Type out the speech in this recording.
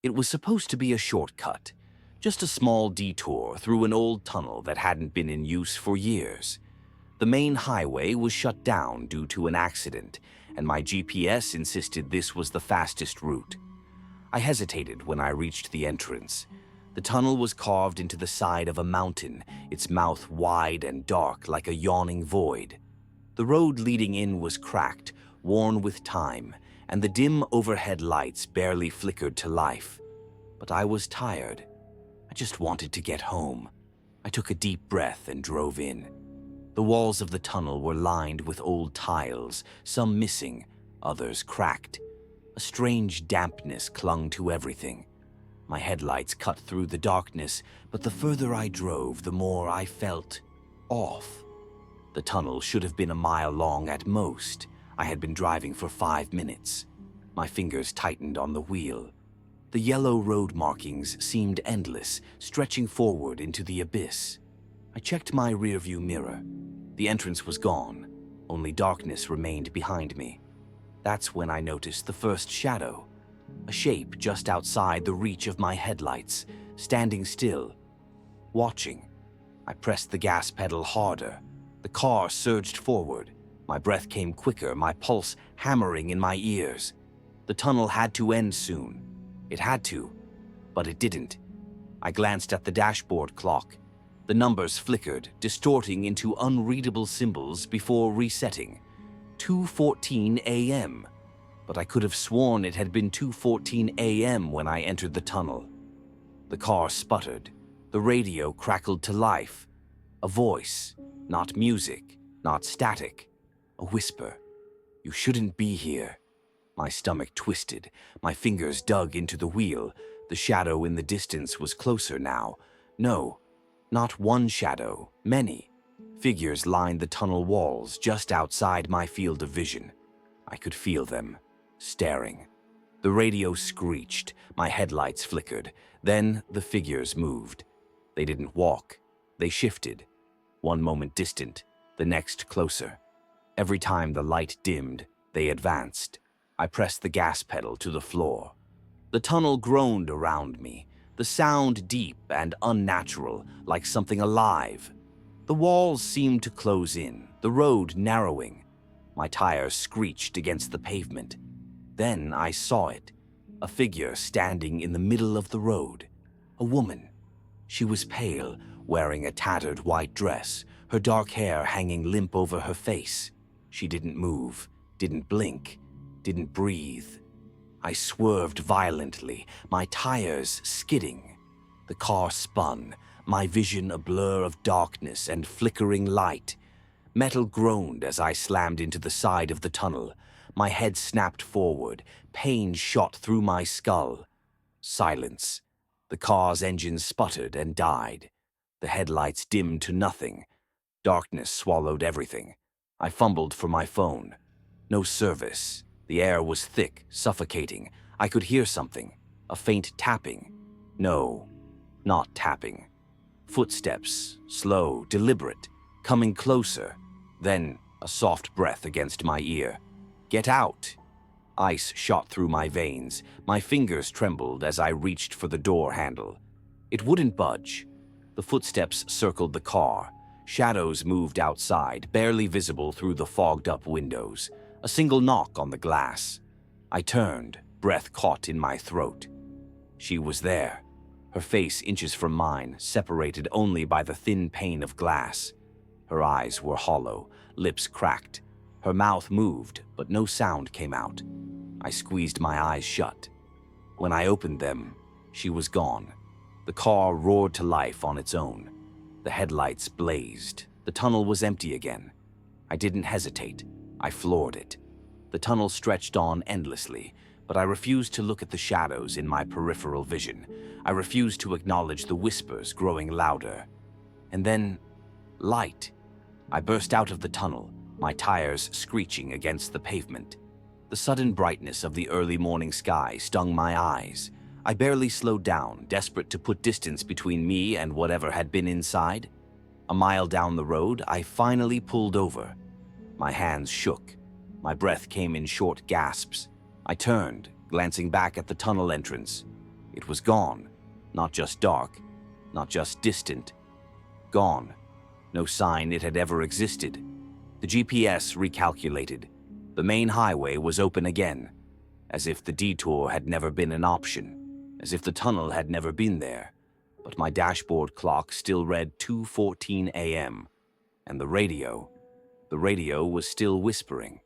It was supposed to be a shortcut, just a small detour through an old tunnel that hadn't been in use for years. The main highway was shut down due to an accident, and my GPS insisted this was the fastest route. I hesitated when I reached the entrance. The tunnel was carved into the side of a mountain, its mouth wide and dark like a yawning void. The road leading in was cracked, worn with time, and the dim overhead lights barely flickered to life. But I was tired. I just wanted to get home. I took a deep breath and drove in. The walls of the tunnel were lined with old tiles, some missing, others cracked. A strange dampness clung to everything. My headlights cut through the darkness, but the further I drove, the more I felt off. The tunnel should have been a mile long at most. I had been driving for 5 minutes. My fingers tightened on the wheel. The yellow road markings seemed endless, stretching forward into the abyss. I checked my rearview mirror. The entrance was gone. Only darkness remained behind me. That's when I noticed the first shadow. A shape just outside the reach of my headlights, standing still, watching. I pressed the gas pedal harder. The car surged forward. My breath came quicker, my pulse hammering in my ears. The tunnel had to end soon. It had to, but it didn't. I glanced at the dashboard clock. The numbers flickered, distorting into unreadable symbols before resetting. 2:14 a.m. But I could have sworn it had been 2:14 a.m. when I entered the tunnel. The car sputtered. The radio crackled to life. A voice, not music, not static. A whisper. "You shouldn't be here." My stomach twisted. My fingers dug into the wheel. The shadow in the distance was closer now. No, not one shadow, many. Figures lined the tunnel walls just outside my field of vision. I could feel them, staring. The radio screeched. My headlights flickered. Then the figures moved. They didn't walk. They shifted. One moment distant, the next closer. Every time the light dimmed, they advanced. I pressed the gas pedal to the floor. The tunnel groaned around me, the sound deep and unnatural, like something alive. The walls seemed to close in, the road narrowing. My tires screeched against the pavement. Then I saw it, a figure standing in the middle of the road. A woman. She was pale, wearing a tattered white dress, her dark hair hanging limp over her face. She didn't move, didn't blink, didn't breathe. I swerved violently, my tires skidding. The car spun, my vision a blur of darkness and flickering light. Metal groaned as I slammed into the side of the tunnel. My head snapped forward, pain shot through my skull. Silence. The car's engine sputtered and died. The headlights dimmed to nothing. Darkness swallowed everything. I fumbled for my phone. No service. The air was thick, suffocating. I could hear something. A faint tapping. No, not tapping. Footsteps, slow, deliberate, coming closer. Then a soft breath against my ear. "Get out!" Ice shot through my veins. My fingers trembled as I reached for the door handle. It wouldn't budge. The footsteps circled the car. Shadows moved outside, barely visible through the fogged-up windows. A single knock on the glass. I turned, breath caught in my throat. She was there, her face inches from mine, separated only by the thin pane of glass. Her eyes were hollow, lips cracked. Her mouth moved, but no sound came out. I squeezed my eyes shut. When I opened them, she was gone. The car roared to life on its own. The headlights blazed. The tunnel was empty again. I didn't hesitate. I floored it. The tunnel stretched on endlessly, but I refused to look at the shadows in my peripheral vision. I refused to acknowledge the whispers growing louder. And then, light. I burst out of the tunnel, my tires screeching against the pavement. The sudden brightness of the early morning sky stung my eyes. I barely slowed down, desperate to put distance between me and whatever had been inside. A mile down the road, I finally pulled over. My hands shook. My breath came in short gasps. I turned, glancing back at the tunnel entrance. It was gone. Not just dark, not just distant. Gone. No sign it had ever existed. The GPS recalculated. The main highway was open again, as if the detour had never been an option, as if the tunnel had never been there. But my dashboard clock still read 2:14 a.m., and the radio was still whispering.